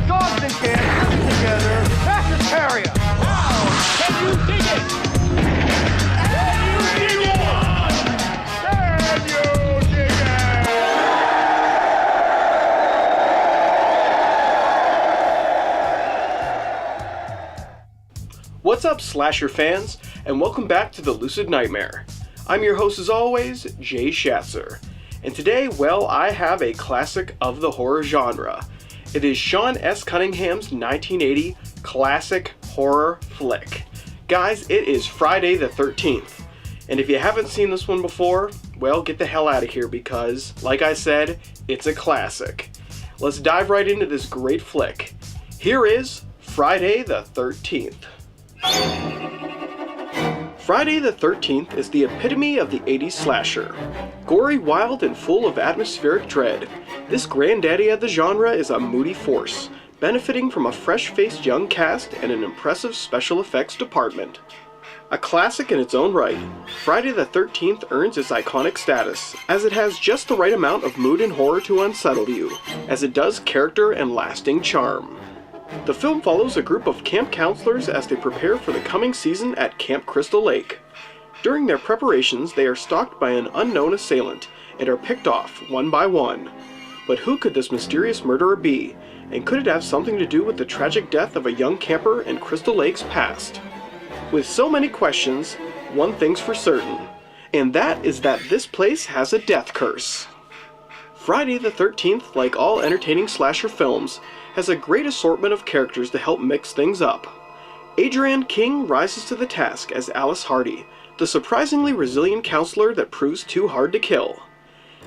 Dogs and cats living together. That's hysteria. Wow! Can you dig it? Can you dig it? Can you dig it? What's up, slasher fans, and welcome back to the Lucid Nightmare. I'm your host as always, Jay Schatzer, and today, well, I have a classic of the horror genre. It is Sean S. Cunningham's 1980 classic horror flick. Guys, it is Friday the 13th. And if you haven't seen this one before, well, get the hell out of here because, like I said, it's a classic. Let's dive right into this great flick. Here is Friday the 13th. Friday the 13th is the epitome of the 80s slasher. Gory, wild, and full of atmospheric dread, this granddaddy of the genre is a moody force, benefiting from a fresh-faced young cast and an impressive special effects department. A classic in its own right, Friday the 13th earns its iconic status, as it has just the right amount of mood and horror to unsettle you, as it does character and lasting charm. The film follows a group of camp counselors as they prepare for the coming season at Camp Crystal Lake. During their preparations, they are stalked by an unknown assailant and are picked off one by one. But who could this mysterious murderer be, and could it have something to do with the tragic death of a young camper in Crystal Lake's past? With so many questions, one thing's for certain, and that is that this place has a death curse. Friday the 13th, like all entertaining slasher films, has a great assortment of characters to help mix things up. Adrienne King rises to the task as Alice Hardy, the surprisingly resilient counselor that proves too hard to kill.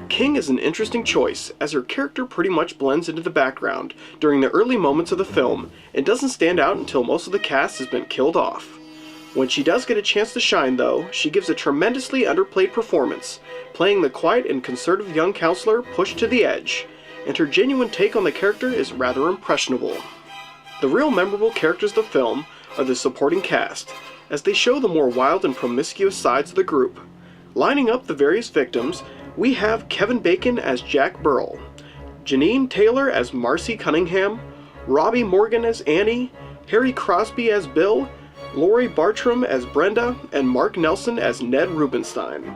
King is an interesting choice, as her character pretty much blends into the background during the early moments of the film and doesn't stand out until most of the cast has been killed off. When she does get a chance to shine, though, she gives a tremendously underplayed performance, playing the quiet and conservative young counselor pushed to the edge, and her genuine take on the character is rather impressionable. The real memorable characters of the film are the supporting cast, as they show the more wild and promiscuous sides of the group. Lining up the various victims, we have Kevin Bacon as Jack Burrell, Janine Taylor as Marcy Cunningham, Robbie Morgan as Annie, Harry Crosby as Bill, Lori Bartram as Brenda, and Mark Nelson as Ned Rubenstein.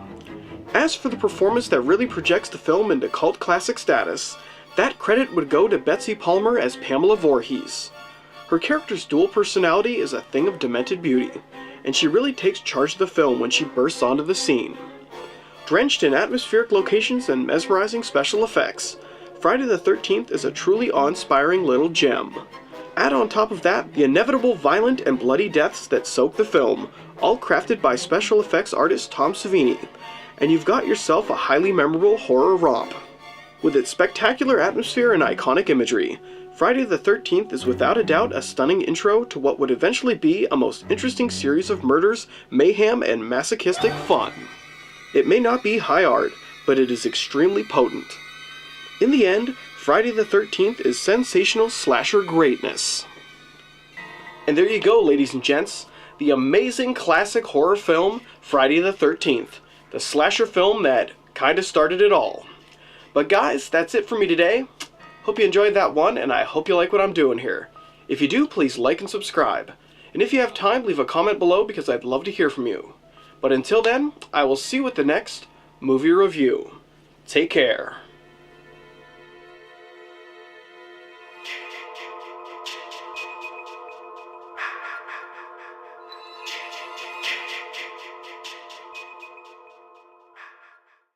As for the performance that really projects the film into cult classic status, that credit would go to Betsy Palmer as Pamela Voorhees. Her character's dual personality is a thing of demented beauty, and she really takes charge of the film when she bursts onto the scene. Drenched in atmospheric locations and mesmerizing special effects, Friday the 13th is a truly awe-inspiring little gem. Add on top of that the inevitable violent and bloody deaths that soak the film, all crafted by special effects artist Tom Savini, and you've got yourself a highly memorable horror romp. With its spectacular atmosphere and iconic imagery, Friday the 13th is without a doubt a stunning intro to what would eventually be a most interesting series of murders, mayhem, and masochistic fun. It may not be high art, but it is extremely potent. In the end, Friday the 13th is sensational slasher greatness. And there you go, ladies and gents, the amazing classic horror film, Friday the 13th, the slasher film that kinda started it all. But guys, that's it for me today. Hope you enjoyed that one, and I hope you like what I'm doing here. If you do, please like and subscribe. And if you have time, leave a comment below because I'd love to hear from you. But until then, I will see you with the next movie review. Take care.